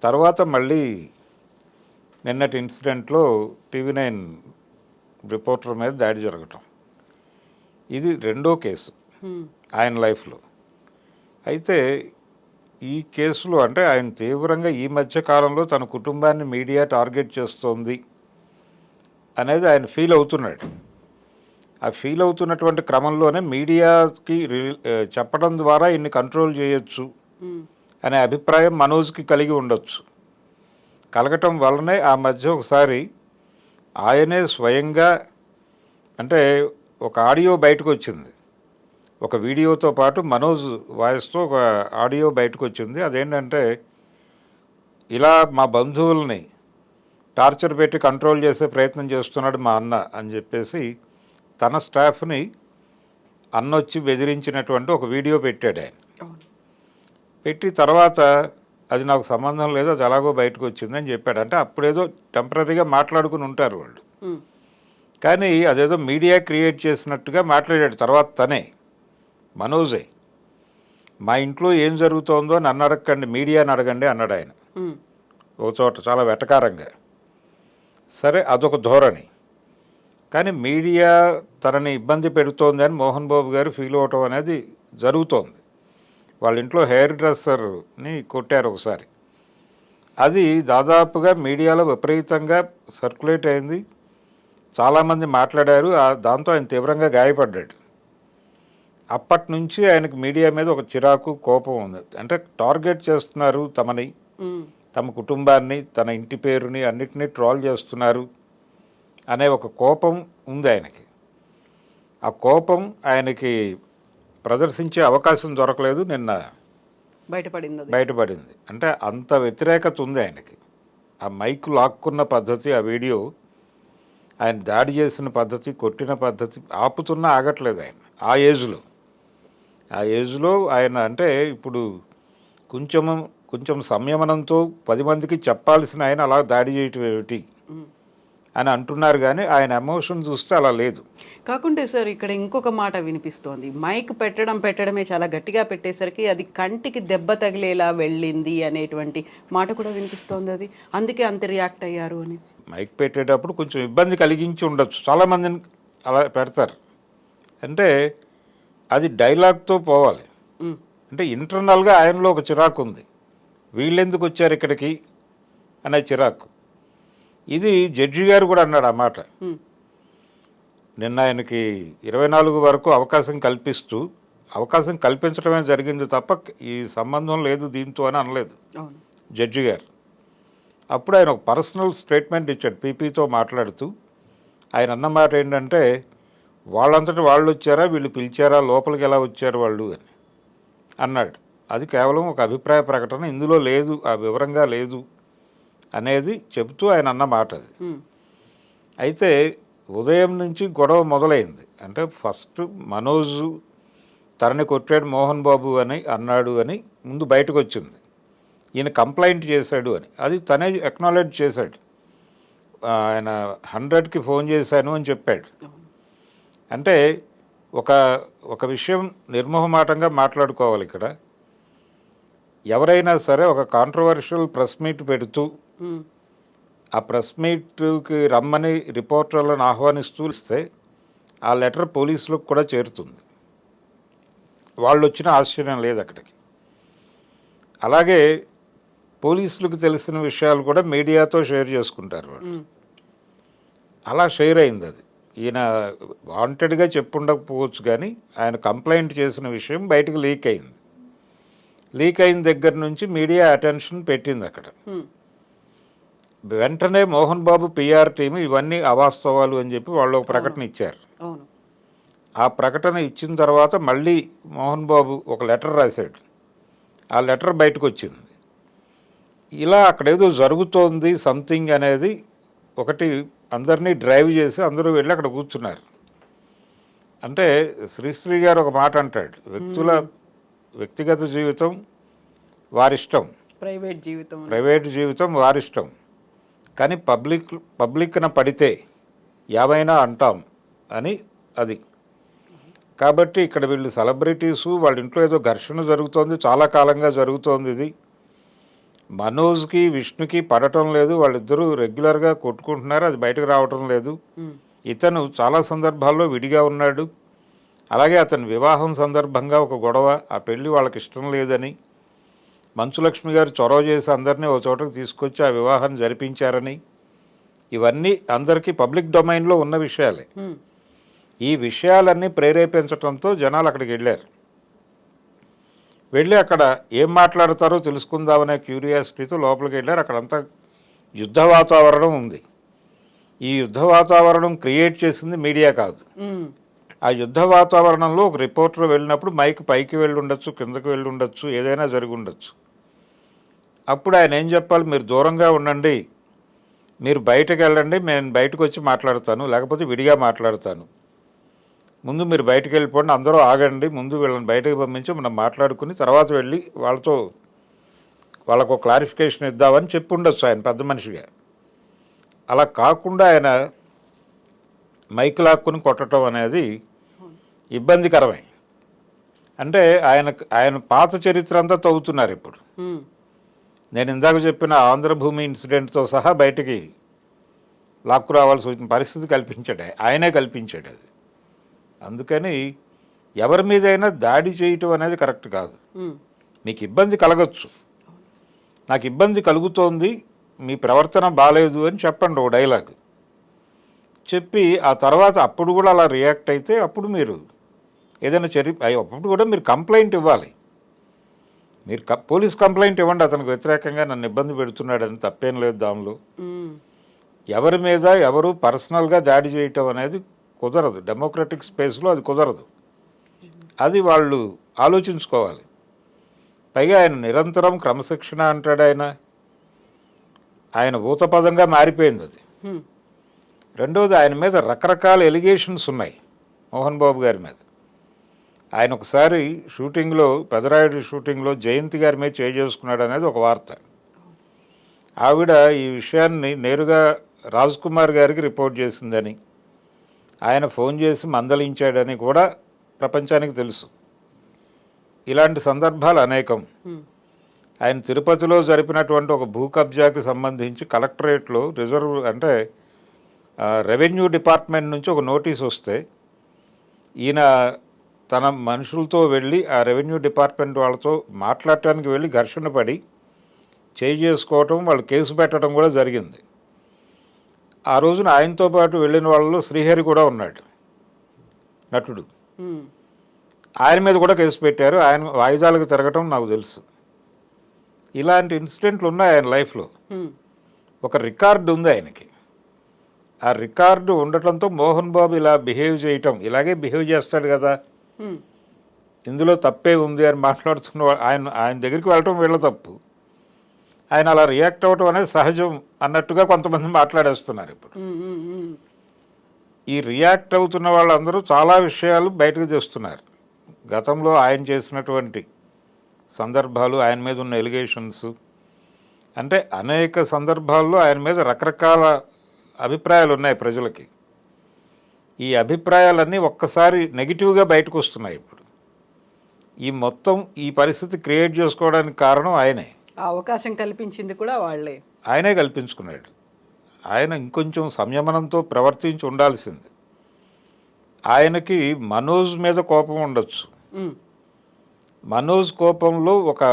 Speaker 2: తర్వాత మళ్ళీ నిన్నటి ఇన్సిడెంట్లో TV9 రిపోర్టర్ మీద దాడి జరగటం, ఇది రెండో కేసు ఆయన లైఫ్లో. అయితే ఈ కేసులో అంటే ఆయన తీవ్రంగా ఈ మధ్య కాలంలో తన కుటుంబాన్ని మీడియా టార్గెట్ చేస్తోంది అనేది ఆయన ఫీల్ అవుతున్నాడు. ఆ ఫీల్ అవుతున్నటువంటి క్రమంలోనే మీడియాకి చెప్పడం ద్వారా ఇన్ని కంట్రోల్ చేయొచ్చు అనే అభిప్రాయం మనోజ్కి కలిగి ఉండొచ్చు. కలగటం వల్లనే ఆ మధ్య ఒకసారి ఆయనే స్వయంగా, అంటే ఒక ఆడియో బయటకు వచ్చింది, ఒక వీడియోతో పాటు మనోజ్ వాయిస్తో ఒక ఆడియో బయటకు వచ్చింది. అదేంటంటే, ఇలా మా బంధువుల్ని టార్చర్ పెట్టి కంట్రోల్ చేసే ప్రయత్నం చేస్తున్నాడు మా అన్న అని చెప్పేసి తన స్టాఫ్ని అన్నొచ్చి బెదిరించినటువంటి ఒక వీడియో పెట్టాడు ఆయన. పెట్టి తర్వాత అది నాకు సంబంధం లేదు, అది ఎలాగో బయటకు వచ్చిందని చెప్పాడు. అంటే అప్పుడేదో టెంపరీగా మాట్లాడుకుని ఉంటారు వాళ్ళు, కానీ అదేదో మీడియా క్రియేట్ చేసినట్టుగా మాట్లాడాడు. తర్వాత తనే మనోజే, మా ఇంట్లో ఏం జరుగుతోందో నన్ను అడగండి, మీడియాని అడగండి అన్నాడు ఆయన ఒక చోట చాలా వెటకారంగా. సరే, అదొక ధోరణి. కానీ మీడియా తనని ఇబ్బంది పెడుతోంది అని మోహన్ బాబు గారు ఫీల్ అవటం అనేది జరుగుతోంది. వాళ్ళ ఇంట్లో హెయిర్ డ్రెస్సర్ని కొట్టారు ఒకసారి, అది దాదాపుగా మీడియాలో విపరీతంగా సర్క్యులేట్ అయింది, చాలామంది మాట్లాడారు. దాంతో ఆయన తీవ్రంగా గాయపడ్డాడు. అప్పటి నుంచి ఆయనకు మీడియా మీద ఒక చిరాకు, కోపం ఉంది. అంటే టార్గెట్ చేస్తున్నారు తమని, తమ కుటుంబాన్ని, తన ఇంటి పేరుని అన్నిటినీ ట్రోల్ చేస్తున్నారు అనే ఒక కోపం ఉంది ఆయనకి. ఆ కోపం ఆయనకి ప్రదర్శించే అవకాశం దొరకలేదు, నిన్న బయటపడింది. అంటే అంత వ్యతిరేకత ఉంది ఆయనకి. ఆ మైక్ లాక్కున్న పద్ధతి, ఆ వీడియో, ఆయన దాడి చేసిన పద్ధతి, కొట్టిన పద్ధతి ఆపుతున్నా ఆగట్లేదు ఆయన. ఆ ఏజ్లో ఆయన అంటే ఇప్పుడు కొంచెం సంయమనంతో 10 మందికి చెప్పాల్సిన ఆయన అలా దాడి చేయటం ఏమిటి అని అంటున్నారు, కానీ ఆయన ఎమోషన్ చూస్తే అలా లేదు.
Speaker 1: కాకుంటే సార్, ఇక్కడ ఇంకొక మాట వినిపిస్తోంది, మైక్ పెట్టడమే చాలా గట్టిగా పెట్టేసరికి అది కంటికి దెబ్బ తగిలేలా వెళ్ళింది అనేటువంటి మాట కూడా వినిపిస్తోంది. అది అందుకే అంత రియాక్ట్ అయ్యారు అని.
Speaker 2: మైక్ పెట్టేటప్పుడు కొంచెం ఇబ్బంది కలిగించి ఉండొచ్చు, చాలామందిని అలా పెడతారు. అంటే అది డైలాగ్తో పోవాలి. అంటే ఇంటర్నల్గా ఆయనలో ఒక చిరాకు ఉంది, వీళ్ళెందుకు వచ్చారు ఇక్కడికి అనే చిరాకు. ఇది జడ్జి గారు కూడా అన్నాడు ఆ మాట. నిన్న ఆయనకి 24 వరకు అవకాశం కల్పించడమే జరిగింది తప్ప ఈ సంబంధం లేదు దీంతో అని అనలేదు జడ్జి గారు. అప్పుడు ఆయన ఒక పర్సనల్ స్టేట్మెంట్ ఇచ్చాడు పీపీతో మాట్లాడుతూ. ఆయన అన్న మాట ఏంటంటే, వాళ్ళంతటి వాళ్ళు వచ్చారా, వీళ్ళు పిలిచారా, లోపలికి ఎలా వచ్చారు వాళ్ళు అని అన్నాడు. అది కేవలం ఒక అభిప్రాయ ప్రకటన, ఇందులో లేదు, ఆ వివరంగా లేదు అనేది చెబుతూ ఆయన అన్న మాట అది. అయితే ఉదయం నుంచి గొడవ మొదలైంది. అంటే ఫస్ట్ మనోజ్ తనని కొట్టాడు మోహన్ బాబు అని అన్నాడు అని ముందు బయటకు వచ్చింది, ఈయన కంప్లైంట్ చేశాడు అని. అది తనే అక్నాలెడ్జ్ చేశాడు. ఆయన 100కి ఫోన్ చేశాను అని చెప్పాడు. అంటే ఒక విషయం నిర్మోహమాటంగా మాట్లాడుకోవాలి ఇక్కడ. ఎవరైనా సరే ఒక కాంట్రవర్షియల్ ప్రెస్ మీట్ పెడుతూ ఆ ప్రెస్ మీట్కి రమ్మని రిపోర్టర్లను ఆహ్వానిస్తూ ఇస్తే ఆ లెటర్ పోలీసులకు కూడా చేరుతుంది, వాళ్ళు వచ్చిన ఆశ్చర్యం లేదు అక్కడికి. అలాగే పోలీసులకు తెలిసిన విషయాలు కూడా మీడియాతో షేర్ చేసుకుంటారు వాళ్ళు. అలా షేర్ అయింది అది. ఈయన వాంటెడ్గా చెప్పుండకపోవచ్చు, కానీ ఆయన కంప్లైంట్ చేసిన విషయం బయటకు లీక్ అయింది. లీక్ అయిన దగ్గర నుంచి మీడియా అటెన్షన్ పెట్టింది అక్కడ. వెంటనే మోహన్ బాబు పిఆర్ టీం ఇవన్నీ అవాస్తవాలు అని చెప్పి వాళ్ళు ఒక ప్రకటన ఇచ్చారు. ఆ ప్రకటన ఇచ్చిన తర్వాత మళ్ళీ మోహన్ బాబు ఒక లెటర్ రాశాడు, ఆ లెటర్ బయటకు వచ్చింది. ఇలా అక్కడేదో జరుగుతోంది సంథింగ్ అనేది ఒకటి అందరినీ డ్రైవ్ చేసి అందరూ వెళ్ళి అక్కడ కూర్చున్నారు. అంటే శ్రీశ్రీ గారు ఒక మాట అంటాడు, వ్యక్తిగత జీవితం వారిష్టం, ప్రైవేట్ జీవితం వారిష్టం, కానీ పబ్లిక్న పడితే యావైనా అంటాం అని. అది కాబట్టి ఇక్కడ వీళ్ళు సెలబ్రిటీసు, వాళ్ళ ఇంట్లో ఏదో ఘర్షణ జరుగుతోంది, చాలా కాలంగా జరుగుతోంది ఇది. మనోజ్కి విష్ణుకి పడటం లేదు, వాళ్ళిద్దరూ రెగ్యులర్గా కొట్టుకుంటున్నారు, అది బయటకు రావటం లేదు. ఇతను చాలా సందర్భాల్లో విడిగా ఉన్నాడు. అలాగే అతని వివాహం సందర్భంగా ఒక గొడవ, ఆ పెళ్లి వాళ్ళకి ఇష్టం లేదని మంచులక్ష్మి గారు చొరవ చేసి అందరినీ ఒక చోటకు తీసుకొచ్చి ఆ వివాహాన్ని జరిపించారని, ఇవన్నీ అందరికీ పబ్లిక్ డొమైన్లో ఉన్న విషయాలే. ఈ విషయాలన్నీ ప్రేరేపించడంతో జనాలు అక్కడికి వెళ్ళారు. వెళ్ళి అక్కడ ఏం మాట్లాడతారో తెలుసుకుందామనే క్యూరియాసిటీతో లోపలికి వెళ్ళారు. అక్కడంతా యుద్ధ వాతావరణం ఉంది. ఈ యుద్ధ వాతావరణం క్రియేట్ చేసింది మీడియా కాదు. ఆ యుద్ధ వాతావరణంలో ఒక రిపోర్టర్ వెళ్ళినప్పుడు మైక్ పైకి వెళ్ళి ఉండొచ్చు, కిందకి వెళ్ళి ఉండొచ్చు, ఏదైనా జరిగి ఉండొచ్చు. అప్పుడు ఆయన ఏం చెప్పాలి, మీరు దూరంగా ఉండండి, మీరు బయటకు వెళ్ళండి, నేను బయటకు వచ్చి మాట్లాడతాను, లేకపోతే విడిగా మాట్లాడతాను, ముందు మీరు బయటకు వెళ్ళిపోండి, అందరూ ఆగండి, ముందు వీళ్ళని బయటకు పంపించి మనం మాట్లాడుకుని తర్వాత వెళ్ళి వాళ్ళకు క్లారిఫికేషన్ ఇద్దామని చెప్పి ఉండొచ్చు ఆయన పెద్ద మనిషిగా. అలా కాకుండా ఆయన మైక్ లాక్కుని కొట్టడం అనేది ఇబ్బందికరమే. అంటే ఆయన పాత చరిత్ర అంతా తవ్వుతున్నారు ఇప్పుడు. నేను ఇందాక చెప్పిన ఆంధ్రభూమి ఇన్సిడెంట్తో సహా బయటికి లాక్కు రావాల్సి వచ్చిన పరిస్థితి కల్పించాడు, ఆయనే కల్పించాడు అది. అందుకని ఎవరి మీదైనా దాడి చేయటం అనేది కరెక్ట్ కాదు. మీకు ఇబ్బంది కలగచ్చు, నాకు ఇబ్బంది కలుగుతోంది, మీ ప్రవర్తన బాగాలేదు అని చెప్పండి, ఒక డైలాగ్ చెప్పి ఆ తర్వాత అప్పుడు కూడా అలా రియాక్ట్ అయితే అప్పుడు మీరు ఏదైనా అప్పుడు కూడా మీరు కంప్లైంట్ ఇవ్వాలి. మీరు పోలీస్ కంప్లైంట్ ఇవ్వండి, అతనికి వ్యతిరేకంగా నన్ను ఇబ్బంది పెడుతున్నాడని, తప్పేం లేదు దానిలో. ఎవరి మీద ఎవరు పర్సనల్గా దాడి చేయటం అనేది కుదరదు, డెమోక్రటిక్ స్పేస్లో అది కుదరదు. అది వాళ్ళు ఆలోచించుకోవాలి. పైగా ఆయన నిరంతరం క్రమశిక్షణ అంటాడు, ఆయన ఊతపదంగా మారిపోయింది అది. రెండవది, ఆయన మీద రకరకాల ఎలిగేషన్స్ ఉన్నాయి మోహన్ బాబు గారి మీద. ఆయన ఒకసారి షూటింగ్లో, పెదరాయుడు షూటింగ్లో జయంతి గారి మీద చేసుకున్నాడు అనేది ఒక వార్త. ఆవిడ ఈ విషయాన్ని నేరుగా రాజ్ కుమార్ గారికి రిపోర్ట్ చేసిందని, ఆయన ఫోన్ చేసి మందలించాడని కూడా ప్రపంచానికి తెలుసు. ఇలాంటి సందర్భాలు అనేకం. ఆయన తిరుపతిలో జరిపినటువంటి ఒక భూ కబ్జాకి సంబంధించి కలెక్టరేట్లో రెవెన్యూ డిపార్ట్మెంట్ నుంచి ఒక నోటీస్ వస్తే ఈయన తన మనుషులతో వెళ్ళి ఆ రెవెన్యూ డిపార్ట్మెంట్ వాళ్ళతో మాట్లాడటానికి వెళ్ళి ఘర్షణ పడి చేసుకోవటం, వాళ్ళు కేసు పెట్టడం కూడా జరిగింది. ఆ రోజున ఆయనతో పాటు వెళ్ళిన వాళ్ళలో శ్రీహరి కూడా ఉన్నాడు, నటుడు. ఆయన మీద కూడా కేసు పెట్టారు. ఆయన వాయిదాలకు తిరగటం నాకు తెలుసు. ఇలాంటి ఇన్సిడెంట్లు ఉన్నాయి ఆయన లైఫ్లో. ఒక రికార్డు ఉంది ఆయనకి. ఆ రికార్డు ఉండటంతో మోహన్ బాబు ఇలా బిహేవ్ చేయటం, ఇలాగే బిహేవ్ చేస్తాడు కదా, ఇందులో తప్పే ఉంది అని మాట్లాడుతున్న ఆయన దగ్గరికి వెళ్ళటం వీళ్ళ తప్పు, ఆయన అలా రియాక్ట్ అవ్వటం అనేది సహజం అన్నట్టుగా కొంతమంది మాట్లాడేస్తున్నారు ఇప్పుడు. ఈ రియాక్ట్ అవుతున్న వాళ్ళందరూ చాలా విషయాలు బయటకు తెస్తున్నారు. గతంలో ఆయన చేసినటువంటి సందర్భాలు, ఆయన మీద ఉన్న ఎలిగేషన్స్, అంటే అనేక సందర్భాల్లో ఆయన మీద రకరకాల అభిప్రాయాలు ఉన్నాయి ప్రజలకి. ఈ అభిప్రాయాలన్నీ ఒక్కసారి నెగిటివ్గా బయటకు వస్తున్నాయి ఇప్పుడు. ఈ పరిస్థితి క్రియేట్ చేసుకోవడానికి కారణం ఆయనే.
Speaker 1: అవకాశం కల్పించింది కూడా వాళ్ళే,
Speaker 2: ఆయనే కల్పించుకున్నాడు. ఆయన ఇంకొంచెం సంయమనంతో ప్రవర్తించి ఉండాల్సింది. ఆయనకి మనోజ్ మీద కోపం ఉండొచ్చు, మనోజ్ కోపంలో ఒక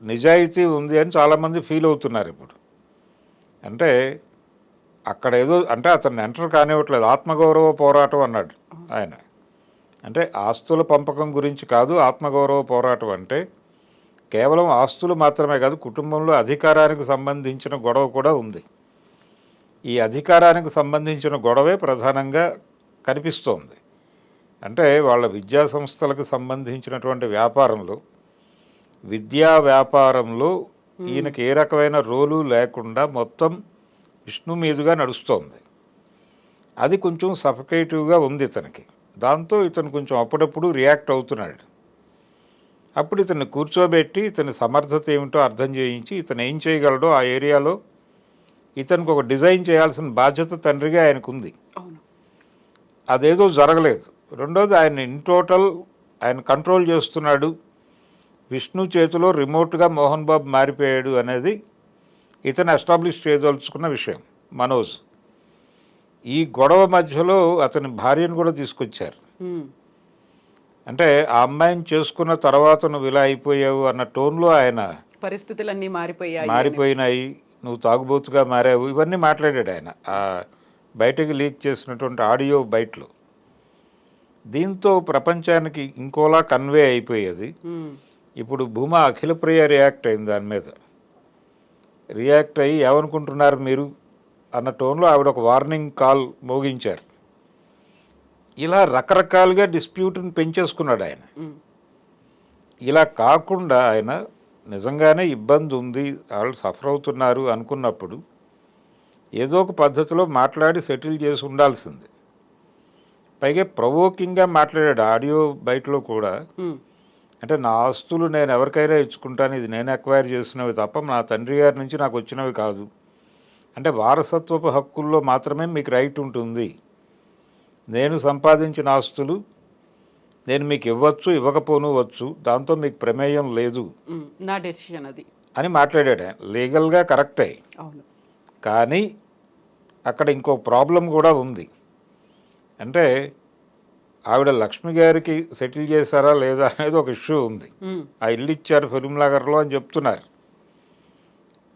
Speaker 2: నిజాయితీ ఉంది అని చాలామంది ఫీల్ అవుతున్నారు ఇప్పుడు. అంటే అక్కడ ఏదో అతన్ని ఎంటర్ కానివ్వట్లేదు, ఆత్మగౌరవ పోరాటం అన్నాడు ఆయన. అంటే ఆస్తుల పంపకం గురించి కాదు, ఆత్మగౌరవ పోరాటం అంటే కేవలం ఆస్తులు మాత్రమే కాదు, కుటుంబంలో అధికారానికి సంబంధించిన గొడవ కూడా ఉంది. ఈ అధికారానికి సంబంధించిన గొడవే ప్రధానంగా కనిపిస్తోంది. అంటే వాళ్ళ విద్యా సంస్థలకు సంబంధించినటువంటి విద్యా వ్యాపారంలో ఈయనకి ఏ రకమైన రోలు లేకుండా మొత్తం విష్ణు మీదుగా నడుస్తోంది. అది కొంచెం సఫకేటివ్గా ఉంది ఇతనికి. దాంతో ఇతను కొంచెం అప్పుడప్పుడు రియాక్ట్ అవుతున్నాడు. అప్పుడు ఇతన్ని కూర్చోబెట్టి ఇతని సమర్థత ఏమిటో అర్థం చేయించి ఇతను ఏం చేయగలడో ఆ ఏరియాలో ఇతనికి ఒక డిజైన్ చేయాల్సిన బాధ్యత తండ్రిగా ఆయనకుంది. అదేదో జరగలేదు. రెండోది ఆయన ఇన్ టోటల్ ఆయన కంట్రోల్ చేస్తున్నాడు, విష్ణు చేతిలో రిమోట్గా మోహన్ బాబు మారిపోయాడు అనేది ఇతను ఎస్టాబ్లిష్ చేయదలుచుకున్న విషయం మనోజ్. ఈ గొడవ మధ్యలో అతని భార్యను కూడా తీసుకొచ్చారు. అంటే ఆ అమ్మాయిని చేసుకున్న తర్వాత నువ్వు ఇలా అయిపోయావు అన్న టోన్లో ఆయన
Speaker 1: పరిస్థితులన్నీ మారిపోయాయి.
Speaker 2: మారిపోయినాయి, నువ్వు తాగుబోతుగా మారావు, ఇవన్నీ మాట్లాడాడు ఆయన ఆ బయటకు లీక్ చేసినటువంటి ఆడియో బయటలో. దీంతో ప్రపంచానికి ఇంకోలా కన్వే అయిపోయేది. ఇప్పుడు భూమా అఖిలప్రియ రియాక్ట్ అయింది దాని మీద. రియాక్ట్ అయ్యి ఏమనుకుంటున్నారు మీరు అన్న టోన్లో ఆవిడ ఒక వార్నింగ్ కాల్ మోగించారు. ఇలా రకరకాలుగా డిస్ప్యూట్ని పెంచేసుకున్నాడు ఆయన. ఇలా కాకుండా ఆయన నిజంగానే ఇబ్బంది ఉంది, వాళ్ళు సఫర్ అవుతున్నారు అనుకున్నప్పుడు ఏదో ఒక పద్ధతిలో మాట్లాడి సెటిల్ చేసి ఉండాల్సింది. పైగా ప్రొవోకింగ్గా మాట్లాడాడు ఆడియో బయటలో కూడా. అంటే నా ఆస్తులు నేను ఎవరికైనా ఇచ్చుకుంటాను, ఇది నేను ఎక్వైర్ చేసినవి తప్ప నా తండ్రి గారి నుంచి నాకు వచ్చినవి కాదు. అంటే వారసత్వపు హక్కుల్లో మాత్రమే మీకు రైట్ ఉంటుంది, నేను సంపాదించిన ఆస్తులు నేను మీకు ఇవ్వచ్చు ఇవ్వకపోను వచ్చు, దాంతో మీకు ప్రమేయం లేదు,
Speaker 1: నా డెసిషన్ అది
Speaker 2: అని మాట్లాడాడు. లీగల్గా కరెక్టే.
Speaker 1: అవును.
Speaker 2: కానీ అక్కడ ఇంకో ప్రాబ్లం కూడా ఉంది. అంటే ఆవిడ లక్ష్మి గారికి సెటిల్ చేశారా లేదా అనేది ఒక ఇష్యూ ఉంది. ఆ ఇల్లు ఇచ్చారు ఫిల్మ్నగర్లో అని చెప్తున్నారు.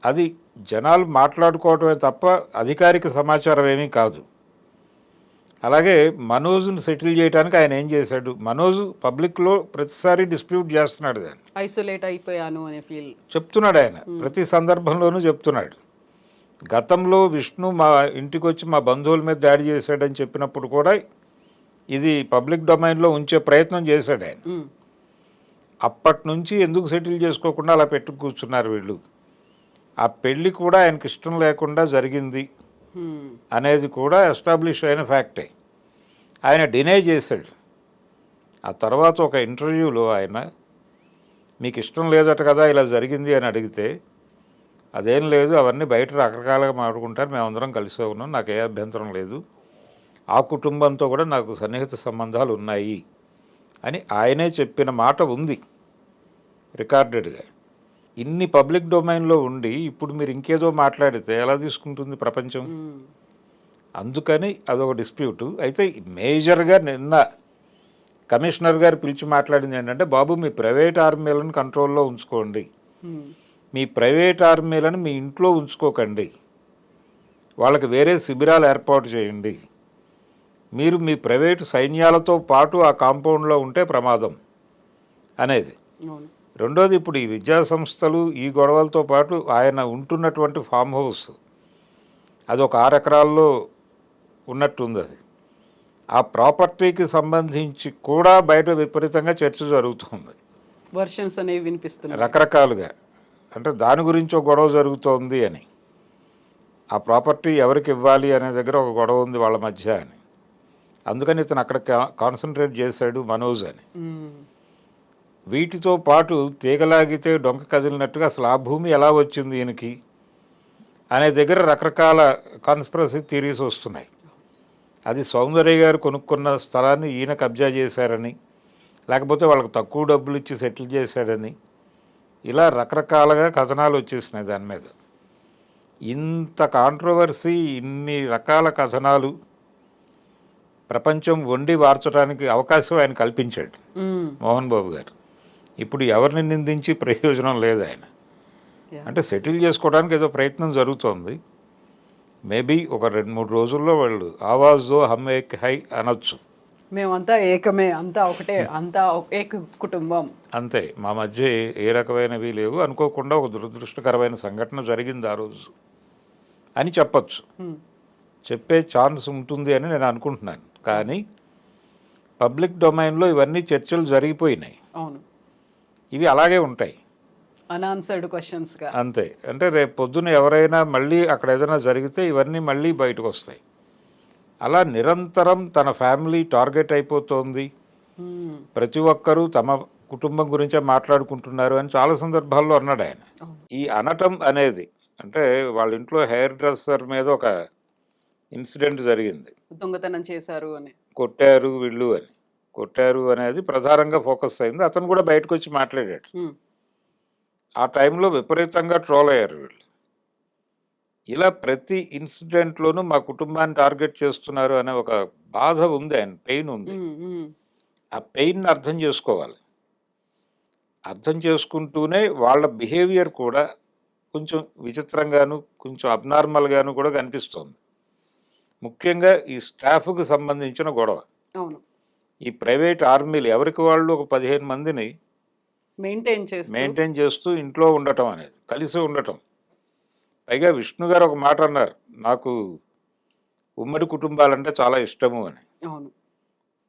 Speaker 2: అది జనాలు మాట్లాడుకోవటమే తప్ప అధికారిక సమాచారం ఏమీ కాదు. అలాగే మనోజ్ను సెటిల్ చేయడానికి ఆయన ఏం చేశాడు, మనోజ్ పబ్లిక్లో ప్రతిసారి డిస్ప్యూట్ చేస్తున్నాడు, దాన్ని
Speaker 1: ఐసోలేట్ అయిపోయాను అనే ఫీల్
Speaker 2: చెప్తున్నాడు ఆయన, ప్రతి సందర్భంలోనూ చెప్తున్నాడు. గతంలో విష్ణు మా ఇంటికి వచ్చి మా బంధువుల మీద దాడి చేశాడని చెప్పినప్పుడు కూడా ఇది పబ్లిక్ డొమైన్లో ఉంచే ప్రయత్నం చేశాడు ఆయన. అప్పటి నుంచి ఎందుకు సెటిల్ చేసుకోకుండా అలా పెట్టు కూర్చున్నారు వీళ్ళు, ఆ పెళ్ళి కూడా ఆయనకి ఇష్టం లేకుండా జరిగింది అనేది కూడా ఎస్టాబ్లిష్ అయిన ఫ్యాక్టే. ఆయన డినై చేశాడు. ఆ తర్వాత ఒక ఇంటర్వ్యూలో ఆయన మీకు ఇష్టం లేదట కదా ఇలా జరిగింది అని అడిగితే, అదేం లేదు, అవన్నీ బయట రకరకాలుగా మాట్లాడుకుంటారు, మేమందరం కలిసి ఉన్నాం, నాకు ఏ అభ్యంతరం లేదు, ఆ కుటుంబంతో కూడా నాకు సన్నిహిత సంబంధాలు ఉన్నాయి అని ఆయనే చెప్పిన మాట ఉంది రికార్డెడ్గా. ఇన్ని పబ్లిక్ డొమైన్లో ఉండి ఇప్పుడు మీరు ఇంకేదో మాట్లాడితే ఎలా తీసుకుంటుంది ప్రపంచం? అందుకని అదొక డిస్ప్యూటు. అయితే మేజర్గా నిన్న కమిషనర్ గారు పిలిచి మాట్లాడింది ఏంటంటే, బాబు మీ ప్రైవేట్ ఆర్మీలను కంట్రోల్లో ఉంచుకోండి, మీ ప్రైవేట్ ఆర్మీలను మీ ఇంట్లో ఉంచుకోకండి, వాళ్ళకి వేరే శిబిరాలు ఏర్పాటు చేయండి, మీరు మీ ప్రైవేటు సైన్యాలతో పాటు ఆ కాంపౌండ్లో ఉంటే ప్రమాదం అనేది. రెండోది, ఇప్పుడు ఈ విద్యా సంస్థలు ఈ గొడవలతో పాటు ఆయన ఉంటున్నటువంటి ఫామ్ హౌస్ అది ఒక 6 ఎకరాల్లో ఉన్నట్టుంది. అది ఆ ప్రాపర్టీకి సంబంధించి కూడా బయట విపరీతంగా చర్చ జరుగుతుంది,
Speaker 1: వర్షన్స్ అనేవి వినిపిస్తున్నాయి
Speaker 2: రకరకాలుగా. అంటే దాని గురించి ఒక గొడవ జరుగుతోంది అని, ఆ ప్రాపర్టీ ఎవరికి ఇవ్వాలి అనే దగ్గర ఒక గొడవ ఉంది వాళ్ళ మధ్య అని. అందుకని ఇతను అక్కడ కాన్సన్ట్రేట్ చేశాడు మనోజ్ అని. వీటితో పాటు తీగలాగితే డొంక కదిలినట్టుగా అసలు ఆ భూమి ఎలా వచ్చింది ఈయనకి అనే దగ్గర రకరకాల కాన్స్పిరసీ థియరీస్ వస్తున్నాయి. అది సౌందర్య గారు కొనుక్కున్న స్థలాన్ని ఈయన కబ్జా చేశారని, లేకపోతే వాళ్ళకి తక్కువ డబ్బులు ఇచ్చి సెటిల్ చేశాడని, ఇలా రకరకాలుగా కథనాలు వచ్చేసినాయి దాని మీద. ఇంత కాంట్రవర్సీ, ఇన్ని రకాల కథనాలు ప్రపంచం వండి వార్చడానికి అవకాశం ఆయన కల్పించాడు మోహన్ బాబు గారు. ఇప్పుడు ఎవరిని నిందించి ప్రయోజనం లేదు. ఆయన అంటే సెటిల్ చేసుకోవడానికి ఏదో ప్రయత్నం జరుగుతోంది. మేబీ ఒక 2-3 రోజుల్లో వాళ్ళు ఆవాజ్తో హమ్ ఏక్ హై అనొచ్చు,
Speaker 1: మేమంతా ఏకమే, అంతా ఒకటే, అంతా ఏక కుటుంబం,
Speaker 2: అంతే, మా మధ్య ఏ రకమైనవి లేవు, అనుకోకుండా ఒక దురదృష్టకరమైన సంఘటన జరిగింది ఆ రోజు అని చెప్పచ్చు, చెప్పే ఛాన్స్ ఉంటుంది అని నేను అనుకుంటున్నాను. కానీ పబ్లిక్ డొమైన్లో ఇవన్నీ చర్చలు జరిగిపోయినాయి.
Speaker 1: అవును,
Speaker 2: ఇవి అలాగే ఉంటాయి,
Speaker 1: అన్ఆన్సర్డ్ క్వశ్చన్స్గా.
Speaker 2: అంతే. అంటే రేపు పొద్దున ఎవరైనా మళ్ళీ అక్కడ ఏదైనా జరిగితే ఇవన్నీ మళ్ళీ బయటకు వస్తాయి. అలా నిరంతరం తన ఫ్యామిలీ టార్గెట్ అయిపోతుంది, ప్రతి ఒక్కరూ తమ కుటుంబం గురించే మాట్లాడుకుంటున్నారు అని చాలా సందర్భాల్లో అన్నాడు ఆయన. ఈ అనటం అనేది అంటే వాళ్ళ ఇంట్లో హెయిర్ డ్రెస్సర్ మీద ఒక ఇన్సిడెంట్ జరిగింది,
Speaker 1: దొంగతనం చేశారు అని,
Speaker 2: కొట్టారు వీళ్ళు అని. కొట్టారు అనేది ప్రధానంగా ఫోకస్ అయింది. అతను కూడా బయటకు వచ్చి మాట్లాడాడు.
Speaker 1: ఉమ్,
Speaker 2: ఆ టైంలో విపరీతంగా ట్రోల్ అయ్యారు వీళ్ళు. ఇలా ప్రతి ఇన్సిడెంట్లోనూ మా కుటుంబాన్ని టార్గెట్ చేస్తున్నారు అనే ఒక బాధ ఉంది, ఆయన పెయిన్ ఉంది.
Speaker 1: ఉమ్, ఉమ్,
Speaker 2: ఆ పెయిన్ని అర్థం చేసుకోవాలి. అర్థం చేసుకుంటూనే వాళ్ళ బిహేవియర్ కూడా కొంచెం విచిత్రంగాను, కొంచెం అబ్నార్మల్గాను కూడా కనిపిస్తోంది. ముఖ్యంగా ఈ స్టాఫ్కి సంబంధించిన గొడవ.
Speaker 1: అవును.
Speaker 2: ఈ ప్రైవేట్ ఆర్మీలు ఎవరికి వాళ్ళు ఒక 15 మందిని మెయింటైన్ చేస్తూ ఇంట్లో ఉండటం అనేది, కలిసి ఉండటం. పైగా విష్ణు గారు ఒక మాట అన్నారు, నాకు ఉమ్మడి కుటుంబాలంటే చాలా ఇష్టము అని.
Speaker 1: అవును.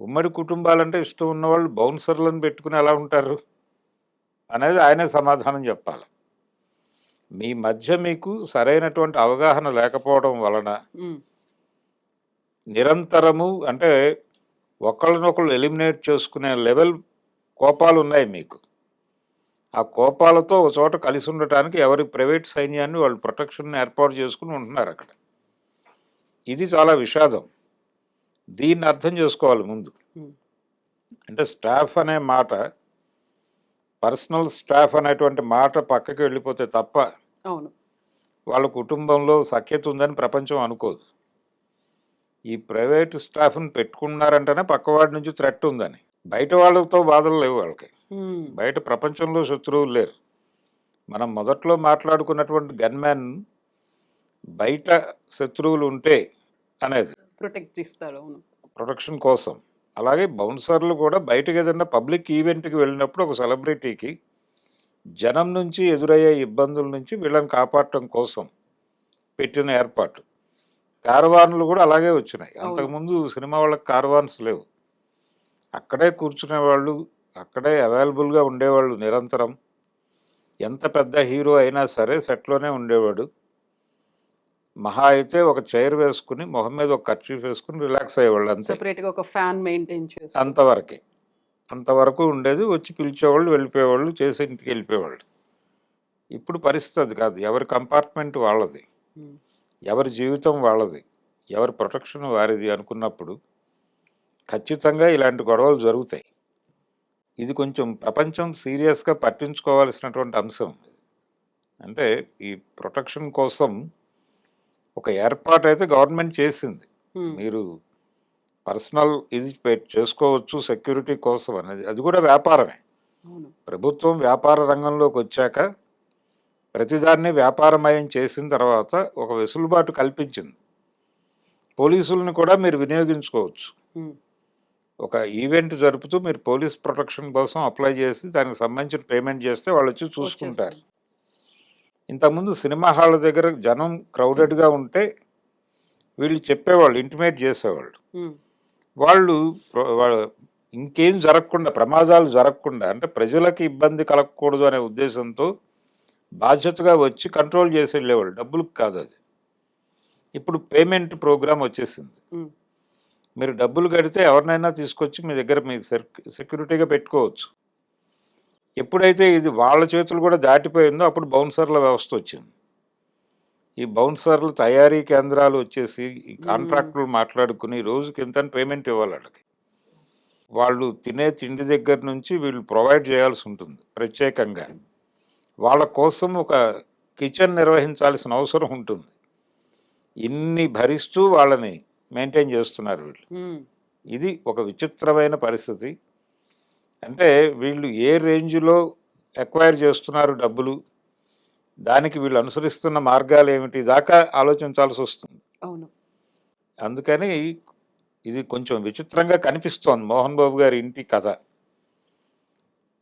Speaker 2: ఉమ్మడి కుటుంబాలంటే ఇష్టం ఉన్నవాళ్ళు బౌన్సర్లను పెట్టుకుని ఎలా ఉంటారు అనేది ఆయనే సమాధానం చెప్పాలి. మీ మధ్య మీకు సరైనటువంటి అవగాహన లేకపోవడం వలన
Speaker 1: ఉమ్,
Speaker 2: నిరంతరము అంటే ఒకళ్ళనొకళ్ళు ఎలిమినేట్ చేసుకునే లెవెల్ కోపాలు ఉన్నాయి మీకు. ఆ కోపాలతో ఒక చోట కలిసి ఉండటానికి ఎవరి ప్రైవేట్ సైన్యాన్ని వాళ్ళు ప్రొటెక్షన్ ఏర్పాటు చేసుకుని ఉంటున్నారు అక్కడ. ఇది చాలా విషాదం. దీన్ని అర్థం చేసుకోవాలి ముందు.
Speaker 1: ఉమ్,
Speaker 2: అంటే స్టాఫ్ అనే మాట, పర్సనల్ స్టాఫ్ అనేటువంటి మాట పక్కకి వెళ్ళిపోతే తప్ప
Speaker 1: అవును.
Speaker 2: వాళ్ళ కుటుంబంలో సఖ్యత ఉందని ప్రపంచం అనుకోదు. ఈ ప్రైవేట్ స్టాఫ్ని పెట్టుకున్నారంటేనే పక్కవాడి నుంచి థ్రెట్ ఉందని. బయట వాళ్ళతో బాధలు లేవు వాళ్ళకి.
Speaker 1: ఉమ్,
Speaker 2: బయట ప్రపంచంలో శత్రువులు లేరు. మనం మొదట్లో మాట్లాడుకున్నటువంటి గన్మ్యాన్ బయట శత్రువులు ఉంటే అనేది
Speaker 1: ప్రొటెక్ట్ ఇస్తారు. అవును.
Speaker 2: ప్రొటెక్షన్ కోసం. అలాగే బౌన్సర్లు కూడా బయటకు ఏదైనా పబ్లిక్ ఈవెంట్కి వెళ్ళినప్పుడు ఒక సెలబ్రిటీకి జనం నుంచి ఎదురయ్యే ఇబ్బందుల నుంచి వీళ్ళని కాపాడటం కోసం పెట్టిన ఏర్పాటు. కారవాన్లు కూడా అలాగే వచ్చినాయి. అంతకుముందు సినిమా వాళ్ళకి కారవాన్స్ లేవు. అక్కడే కూర్చునే వాళ్ళు, అక్కడే అవైలబుల్గా ఉండేవాళ్ళు నిరంతరం. ఎంత పెద్ద హీరో అయినా సరే సెట్లోనే ఉండేవాడు. మహా అయితే ఒక చైర్ వేసుకుని మొహం మీద ఒక కర్చీఫ్ వేసుకుని రిలాక్స్ అయ్యేవాళ్ళు అంతే.
Speaker 1: సెపరేట్గా ఒక ఫ్యాన్ మెయింటైన్ చేసి
Speaker 2: అంతవరకే. అంతవరకు ఉండేది. వచ్చి పిలిచేవాళ్ళు, వెళ్ళిపోయేవాళ్ళు, చేసి ఇంటికి వెళ్ళిపోయేవాళ్ళు. ఇప్పుడు పరిస్థితి అది కాదు. ఎవరి కంపార్ట్మెంట్ వాళ్ళది,
Speaker 1: ఉమ్,
Speaker 2: ఎవరి జీవితం వాళ్ళది, ఎవరి ప్రొటెక్షన్ వారిది అనుకున్నప్పుడు ఖచ్చితంగా ఇలాంటి గొడవలు జరుగుతాయి. ఇది కొంచెం ప్రపంచం సీరియస్గా పట్టించుకోవాల్సినటువంటి అంశం. అంటే ఈ ప్రొటెక్షన్ కోసం ఒక ఏర్పాటు అయితే గవర్నమెంట్ చేసింది.
Speaker 1: ఉమ్,
Speaker 2: మీరు పర్సనల్ ఇది చేసుకోవచ్చు సెక్యూరిటీ కోసం అనేది. అది కూడా వ్యాపారమే.
Speaker 1: అవును.
Speaker 2: ప్రభుత్వం వ్యాపార రంగంలోకి వచ్చాక ప్రతిదాన్ని వ్యాపారమయం చేసిన తర్వాత ఒక వెసులుబాటు కల్పించింది. పోలీసులను కూడా మీరు వినియోగించుకోవచ్చు.
Speaker 1: ఉమ్,
Speaker 2: ఒక ఈవెంట్ జరుపుతూ మీరు పోలీస్ ప్రొటెక్షన్ కోసం అప్లై చేసి దానికి సంబంధించిన పేమెంట్ చేస్తే వాళ్ళు వచ్చి చూసుకుంటారు. ఇంతకుముందు సినిమా హాళ్ళ దగ్గర జనం క్రౌడెడ్గా ఉంటే వీళ్ళు చెప్పేవాళ్ళు, ఇంటిమేట్ చేసేవాళ్ళు.
Speaker 1: ఉమ్,
Speaker 2: వాళ్ళు ఇంకేం జరగకుండా, ప్రమాదాలు జరగకుండా, అంటే ప్రజలకి ఇబ్బంది కలగకూడదు అనే ఉద్దేశంతో బాధ్యతగా వచ్చి కంట్రోల్ చేసి వెళ్ళేవాళ్ళు. డబ్బులకు కాదు అది. ఇప్పుడు పేమెంట్ ప్రోగ్రామ్ వచ్చేసింది.
Speaker 1: ఉమ్,
Speaker 2: మీరు డబ్బులు కడితే ఎవరినైనా తీసుకొచ్చి మీ దగ్గర మీకు సెక్యూరిటీగా పెట్టుకోవచ్చు. ఎప్పుడైతే ఇది వాళ్ళ చేతులు కూడా దాటిపోయిందో అప్పుడు బౌన్సర్ల వ్యవస్థ వచ్చింది. ఈ బౌన్సర్లు తయారీ కేంద్రాలు వచ్చేసి ఈ కాంట్రాక్టులు మాట్లాడుకుని రోజుకి ఎంత పేమెంట్ ఇవ్వాలి వాళ్ళకి. వాళ్ళు తినే తిండి దగ్గర నుంచి వీళ్ళు ప్రొవైడ్ చేయాల్సి ఉంటుంది ప్రత్యేకంగా. వాళ్ళ కోసం ఒక కిచెన్ నిర్వహించాల్సిన అవసరం ఉంటుంది. ఇన్ని భరిస్తూ వాళ్ళని మెయింటైన్ చేస్తున్నారు వీళ్ళు.
Speaker 1: ఉమ్,
Speaker 2: ఇది ఒక విచిత్రమైన పరిస్థితి. అంటే వీళ్ళు ఏ రేంజ్లో ఎక్వైర్ చేస్తున్నారు డబ్బులు, దానికి వీళ్ళు అనుసరిస్తున్న మార్గాలు ఏమిటి దాకా ఆలోచించాల్సి వస్తుంది.
Speaker 1: అవును.
Speaker 2: అందుకని ఇది కొంచెం విచిత్రంగా కనిపిస్తోంది మోహన్ బాబు గారి ఇంటి కథ.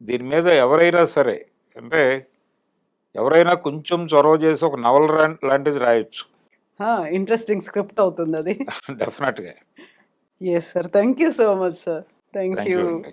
Speaker 2: దీని మీద ఎవరైనా సరే, అంటే ఎవరైనా కొంచెం చొరవ చేసి ఒక నవల లాంటిది రాయొచ్చు.
Speaker 1: ఇంట్రెస్టింగ్ స్క్రిప్ట్ అవుతుంది అది.
Speaker 2: డెఫినెట్గా.
Speaker 1: Yes sir, thank you so much sir. Thank
Speaker 2: thank
Speaker 1: you.
Speaker 2: You అండి.